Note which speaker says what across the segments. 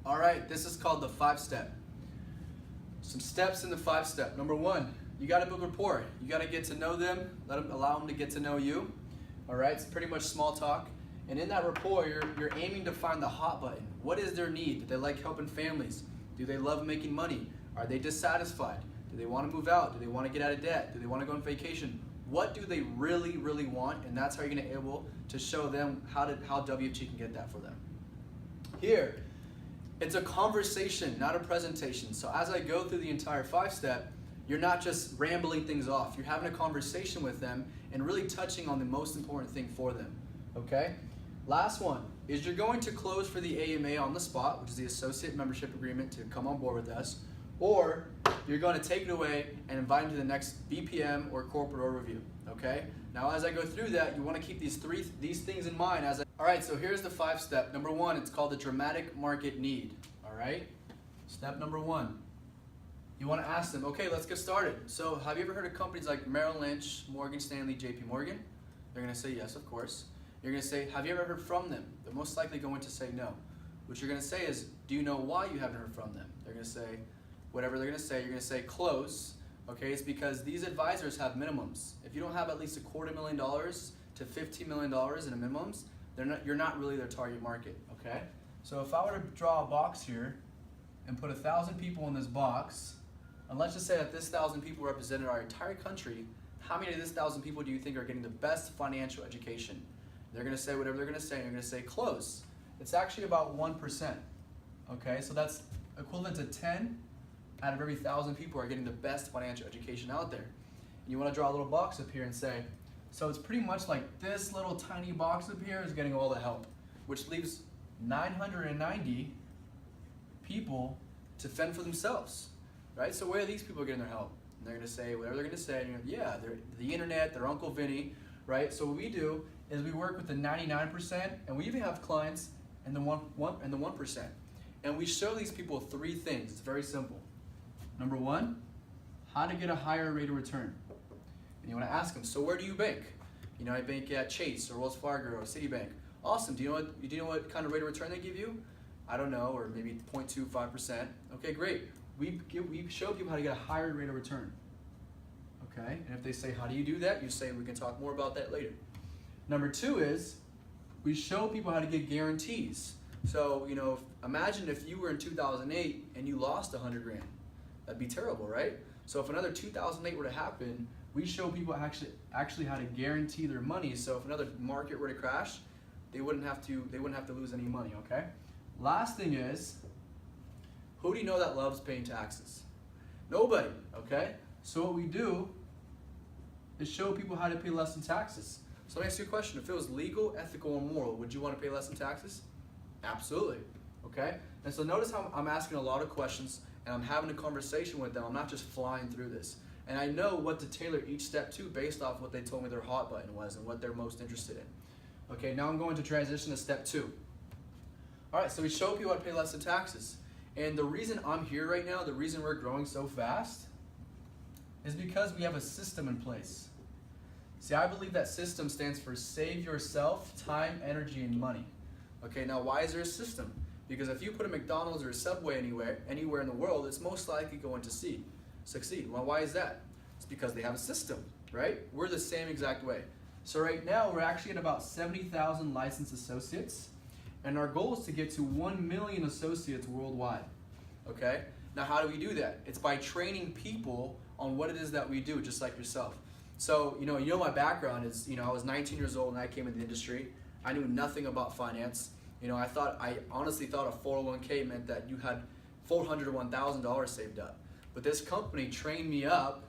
Speaker 1: All right, this is called the 5-step. Some steps in the 5-step. Number 1, you got to build rapport. You got to get to know them, allow them to get to know you. All right, it's pretty much small talk. And in that rapport, you're aiming to find the hot button. What is their need? Do they like helping families? Do they love making money? Are they dissatisfied? Do they want to move out? Do they want to get out of debt? Do they want to go on vacation? What do they really, really want? And that's how you're going to be able to show them how WFG can get that for them. Here, it's a conversation, not a presentation. So as I go through the entire 5-step, you're not just rambling things off. You're having a conversation with them and really touching on the most important thing for them. Okay? Last one is you're going to close for the AMA on the spot, which is the Associate Membership Agreement to come on board with us, or you're going to take it away and invite them to the next BPM or corporate overview. Okay? Now as I go through that, you want to keep these things in mind as all right, so here's the 5-step. Number 1, it's called the dramatic market need. All right? Step number 1. You want to ask them, okay, let's get started. So have you ever heard of companies like Merrill Lynch, Morgan Stanley, JP Morgan? They're going to say yes, of course. You're going to say, have you ever heard from them? They're most likely going to say no. What you're going to say is, do you know why you haven't heard from them? They're going to say, whatever they're going to say, you're going to say close. Okay, it's because these advisors have minimums. If you don't have at least $250,000 to $15 million in minimums, you're not really their target market, okay? So if I were to draw a box here and put 1,000 people in this box, and let's just say that this 1,000 people represented our entire country, how many of this 1,000 people do you think are getting the best financial education? They're going to say whatever they're going to say, and you're going to say close. It's actually about 1%, okay? So that's equivalent to 10 out of every 1,000 people are getting the best financial education out there. And you want to draw a little box up here and say, so it's pretty much like this little tiny box up here is getting all the help, which leaves 990 people to fend for themselves, right? So where are these people getting their help? And they're going to say whatever they're going to say. And yeah, they're the internet, their Uncle Vinny, right? So what we do is we work with the 99%, and we even have clients in the 1%. And we show these people 3 things. It's very simple. Number 1, how to get a higher rate of return. And you want to ask them, so where do you bank? You know, I bank at Chase or Wells Fargo or Citibank. Awesome. Do you know what kind of rate of return they give you? I don't know, or maybe 0.25%. Okay, great. We show people how to get a higher rate of return. Okay, and if they say, how do you do that? You say, we can talk more about that later. Number 2 is we show people how to get guarantees. So, you know, imagine if you were in 2008 and you lost 100 grand. That'd be terrible, right? So if another 2008 were to happen, we show people actually how to guarantee their money. So if another market were to crash, they wouldn't have to lose any money, okay? Last thing is, who do you know that loves paying taxes? Nobody, okay? So what we do is show people how to pay less in taxes. So let me ask you a question. If it was legal, ethical, and moral, would you want to pay less in taxes? Absolutely, okay? And so notice how I'm asking a lot of questions and I'm having a conversation with them. I'm not just flying through this. And I know what to tailor each step to based off what they told me their hot button was and what they're most interested in. Okay, now I'm going to transition to step 2. All right, so we show people how to pay less in taxes. And the reason I'm here right now, the reason we're growing so fast, is because we have a system in place. See, I believe that system stands for save yourself time, energy, and money. Okay, now why is there a system? Because if you put a McDonald's or a Subway anywhere in the world, it's most likely going to succeed. Well, why is that? It's because they have a system, right? We're the same exact way. So right now, we're actually at about 70,000 licensed associates, and our goal is to get to 1 million associates worldwide, okay? Now, how do we do that? It's by training people on what it is that we do, just like yourself. So, you know my background is, I was 19 years old when I came into the industry. I knew nothing about finance. I honestly thought a 401k meant that you had $400 to $1,000 saved up. But this company trained me up,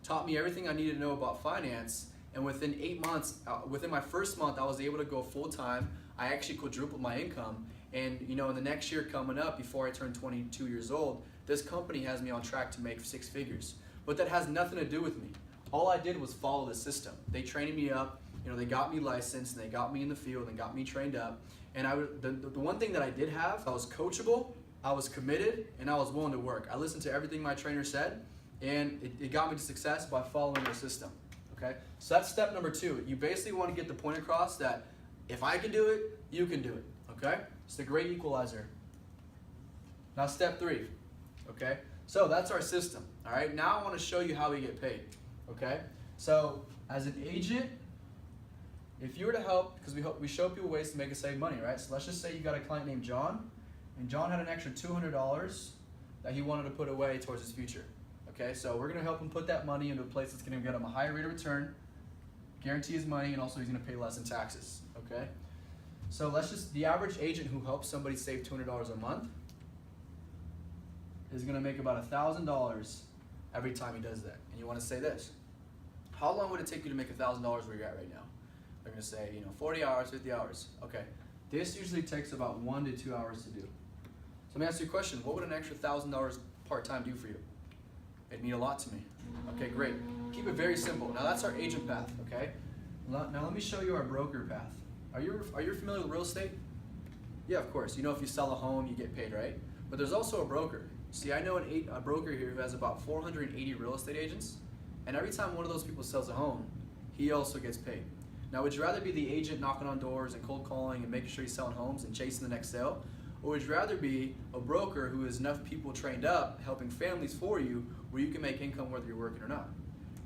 Speaker 1: taught me everything I needed to know about finance, and within 8 months, within my first month, I was able to go full-time. I actually quadrupled my income. And in the next year coming up, before I turn 22 years old, this company has me on track to make 6 figures. But that has nothing to do with me. All I did was follow the system. They trained me up, they got me licensed, and they got me in the field and got me trained up. And the one thing that I did have, I was coachable, I was committed, and I was willing to work. I listened to everything my trainer said, and it got me to success by following the system. Okay, so that's step number 2. You basically want to get the point across that if I can do it, you can do it. Okay, it's the great equalizer. Now step 3, okay? So that's our system, all right? Now I want to show you how we get paid, okay? So as an agent, if you were to help, because we show people ways to make us save money, right? So let's just say you got a client named John, and John had an extra $200 that he wanted to put away towards his future, okay? So we're going to help him put that money into a place that's going to get him a higher rate of return, guarantee his money, and also he's going to pay less in taxes, okay? So the average agent who helps somebody save $200 a month is going to make about $1,000 every time he does that. And you want to say this: how long would it take you to make $1,000 where you're at right now? They're going to say, 40 hours, 50 hours. Okay, this usually takes about 1 to 2 hours to do. So let me ask you a question: what would an extra $1,000 part-time do for you? It'd mean a lot to me. Okay, great. Keep it very simple. Now that's our agent path. Okay. Now let me show you our broker path. Are you familiar with real estate? Yeah, of course. If you sell a home, you get paid, right? But there's also a broker. See, I know a broker here who has about 480 real estate agents, and every time one of those people sells a home, he also gets paid. Now, would you rather be the agent knocking on doors and cold calling and making sure he's selling homes and chasing the next sale? Or would you rather be a broker who has enough people trained up helping families for you where you can make income whether you're working or not,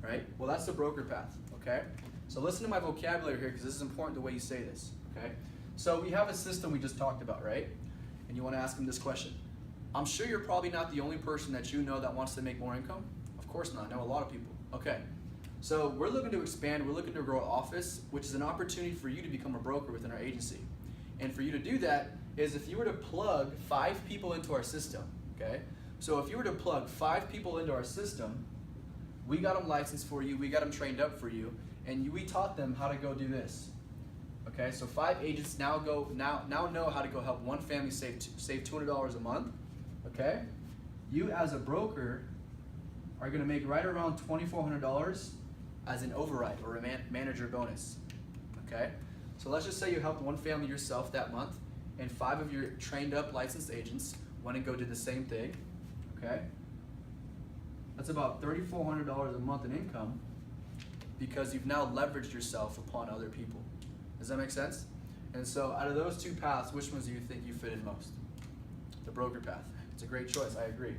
Speaker 1: right? Well, that's the broker path, okay? So listen to my vocabulary here, because this is important the way you say this, okay? So we have a system we just talked about, right? And you want to ask them this question: I'm sure you're probably not the only person that you know that wants to make more income. Of course not. I know a lot of people. Okay. So we're looking to expand. We're looking to grow an office, which is an opportunity for you to become a broker within our agency. And for you to do that is if you were to plug 5 people into our system, okay? So if you were to plug 5 people into our system, we got them licensed for you. We got them trained up for you. And we taught them how to go do this. Okay, so 5 agents now know how to go help one family save $200 a month. Okay, you as a broker are going to make right around $2,400 as an override or a manager bonus. Okay, so let's just say you helped one family yourself that month, and 5 of your trained up licensed agents went and go did the same thing. Okay, that's about $3,400 a month in income, because you've now leveraged yourself upon other people. Does that make sense? And so out of those 2 paths, which ones do you think you fit in most? The broker path. It's a great choice, I agree.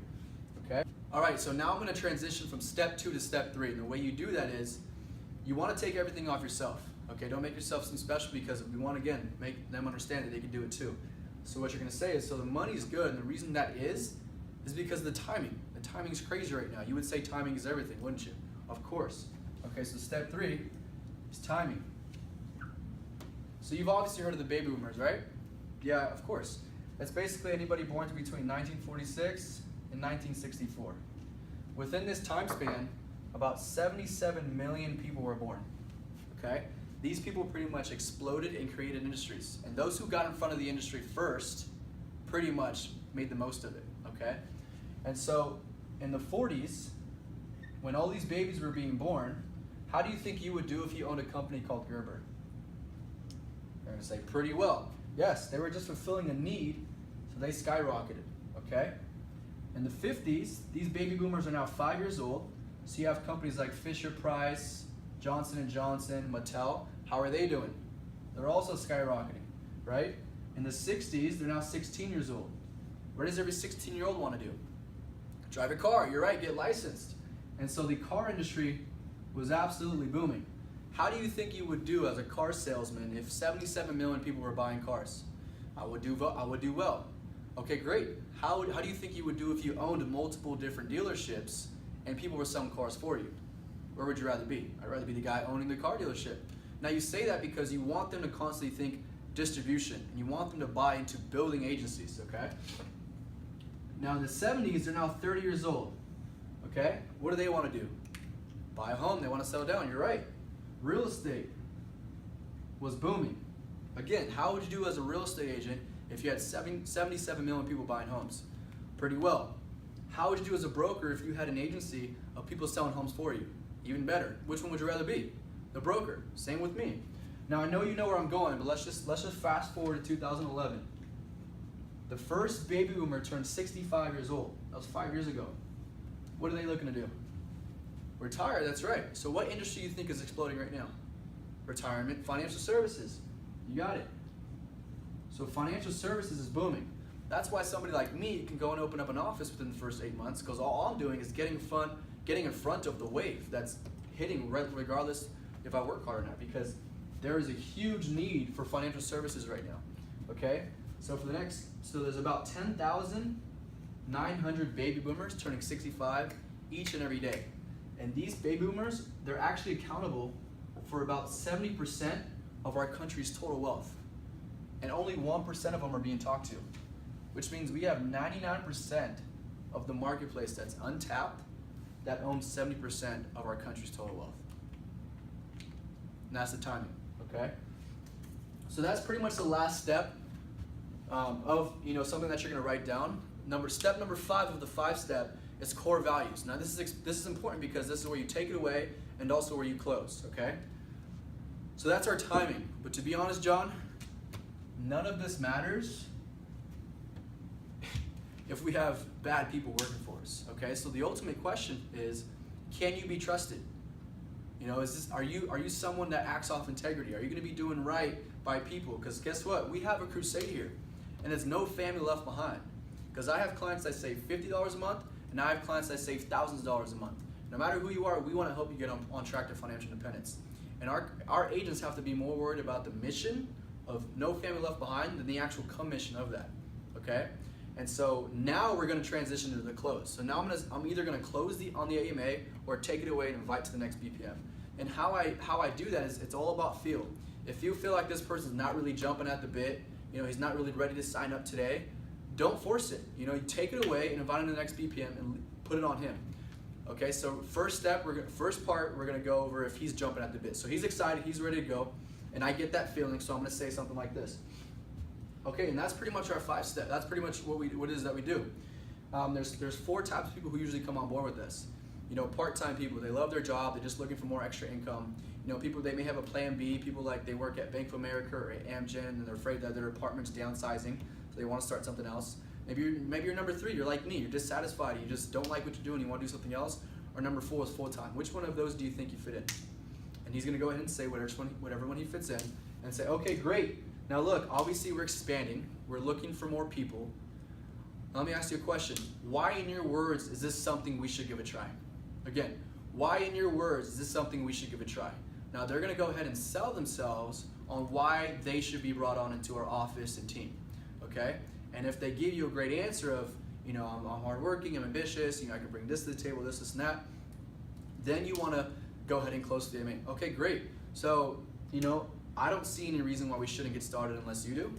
Speaker 1: Okay? All right, so now I'm going to transition from step 2 to step 3. And the way you do that is you want to take everything off yourself. Okay, don't make yourself seem special, because we want to, again, make them understand that they can do it too. So what you're going to say is, so the money's good, and the reason that is because of the timing. The timing's crazy right now. You would say timing is everything, wouldn't you? Of course. Okay, so step 3 is timing. So you've obviously heard of the baby boomers, right? Yeah, of course. That's basically anybody born between 1946 and 1964. Within this time span, about 77 million people were born, okay? These people pretty much exploded and created industries. And those who got in front of the industry first pretty much made the most of it, okay? And so in the 40s, when all these babies were being born, how do you think you would do if you owned a company called Gerber? They're going to say pretty well. Yes, they were just fulfilling a need, so they skyrocketed, okay? In the 50s, these baby boomers are now 5 years old, so you have companies like Fisher-Price, Johnson & Johnson, Mattel. How are they doing? They're also skyrocketing, right? In the 60s, they're now 16 years old. What does every 16-year-old want to do? Drive a car, you're right, get licensed. And so the car industry was absolutely booming. How do you think you would do as a car salesman if 77 million people were buying cars? I would do well. Okay, great. How do you think you would do if you owned multiple different dealerships and people were selling cars for you? Where would you rather be? I'd rather be the guy owning the car dealership. Now you say that because you want them to constantly think distribution, and you want them to buy into building agencies, okay? Now in the 70s, they're now 30 years old, okay? What do they want to do? Buy a home, they want to settle down, you're right. Real estate was booming. Again, how would you do as a real estate agent if you had 77 million people buying homes? Pretty well. How would you do as a broker if you had an agency of people selling homes for you? Even better. Which one would you rather be? The broker. Same with me. Now I know you know where I'm going, but let's just fast forward to 2011. The first baby boomer turned 65 years old. That was 5 years ago. What are they looking to do? Retire, that's right. So what industry do you think is exploding right now? Retirement, financial services. You got it. So financial services is booming. That's why somebody like me can go and open up an office within the first 8 months, because all I'm doing is getting in front of the wave that's hitting regardless if I work hard or not, because there is a huge need for financial services right now. Okay? So there's about 10,900 baby boomers turning 65 each and every day. And these baby boomers, they're actually accountable for about 70% of our country's total wealth. And only 1% of them are being talked to, which means we have 99% of the marketplace that's untapped that owns 70% of our country's total wealth. And that's the timing, okay? So that's pretty much the last step of something that you're gonna write down. Step number 5 of the 5-step is core values. Now this is important because this is where you take it away and also where you close, okay? So that's our timing. But to be honest, John, none of this matters if we have bad people working for us, okay? So the ultimate question is, can you be trusted? Are you someone that acts off integrity? Are you gonna be doing right by people? Because guess what? We have a crusade here, and there's no family left behind. Because I have clients that save $50 a month, and I have clients that save thousands of dollars a month. No matter who you are, we wanna help you get on track to financial independence. And our agents have to be more worried about the mission of no family left behind than the actual commission of that, okay? And so now we're gonna transition to the close. So now I'm either gonna close on the AMA or take it away and invite to the next BPM. And how I do that is it's all about feel. If you feel like this person's not really jumping at the bit, he's not really ready to sign up today, don't force it. You take it away and invite him to the next BPM and put it on him. Okay, so first part, we're gonna go over if he's jumping at the bit. So he's excited, he's ready to go, and I get that feeling, so I'm gonna say something like this. Okay, and that's pretty much our 5-step. That's pretty much what it is that we do. There's 4 types of people who usually come on board with this. Part-time people, they love their job, they're just looking for more extra income. People, they may have a plan B, people like they work at Bank of America or Amgen and they're afraid that their apartment's downsizing, so they want to start something else. Maybe you're number 3, you're like me, you're dissatisfied, you just don't like what you're doing, you want to do something else. Or number 4 is full-time. Which one of those do you think you fit in? And he's going to go ahead and say whatever one he fits in and say, okay, great. Now look, obviously we're expanding, we're looking for more people. Now let me ask you a question. Why in your words is this something we should give a try? Again, why in your words is this something we should give a try? Now they're gonna go ahead and sell themselves on why they should be brought on into our office and team, okay? And if they give you a great answer of, I'm hardworking, I'm ambitious, I can bring this to the table, this and that, then you wanna go ahead and close the AMA. Okay, great. So, I don't see any reason why we shouldn't get started unless you do.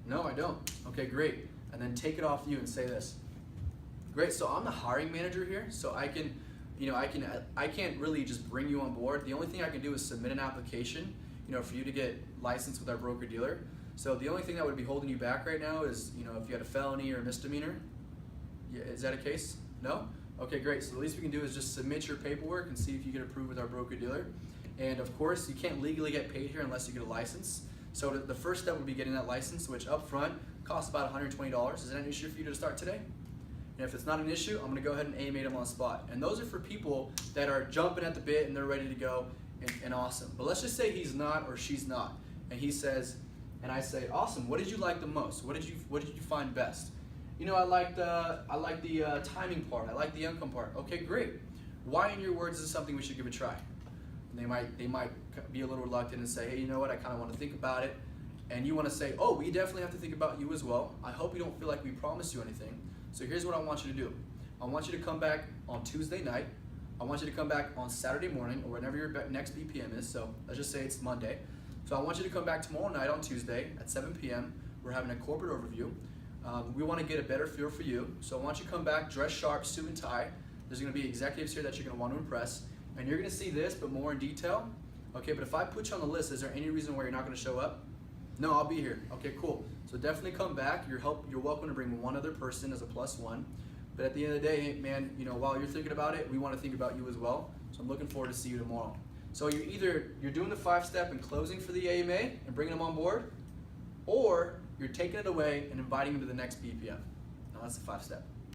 Speaker 1: No, I don't. Okay, great. And then take it off you and say this. Great, so I'm the hiring manager here, so I can't really just bring you on board. The only thing I can do is submit an application, for you to get licensed with our broker dealer. So the only thing that would be holding you back right now is, if you had a felony or a misdemeanor. Yeah, is that a case? No? Okay, great. So the least we can do is just submit your paperwork and see if you get approved with our broker dealer. And of course, you can't legally get paid here unless you get a license. So the first step would be getting that license, which up front costs about $120. Is that an issue for you to start today? And if it's not an issue, I'm gonna go ahead and AMA them on the spot. And those are for people that are jumping at the bit and they're ready to go and awesome. But let's just say he's not or she's not. And he says, and I say, awesome, what did you like the most? What did you find best? I like the timing part, I like the income part. Okay, great. Why in your words is this something we should give a try? And they might be a little reluctant and say, hey, you know what, I kind of want to think about it. And you want to say, oh, we definitely have to think about you as well. I hope you don't feel like we promised you anything. So here's what I want you to do. I want you to come back on Tuesday night. I want you to come back on Saturday morning or whenever your next BPM is. So let's just say it's Monday. So I want you to come back tomorrow night on Tuesday at 7 p.m. We're having a corporate overview. We want to get a better feel for you. So I want you to come back, dress sharp, suit and tie. There's going to be executives here that you're going to want to impress. And you're going to see this, but more in detail. Okay, but if I put you on the list, is there any reason why you're not going to show up? No, I'll be here. Okay, cool. So definitely come back. You're welcome to bring one other person as a +1. But at the end of the day, man, while you're thinking about it, we want to think about you as well. So I'm looking forward to see you tomorrow. So you're doing the 5-step and closing for the AMA and bringing them on board, or you're taking it away and inviting them to the next BPM. Now that's the 5-step.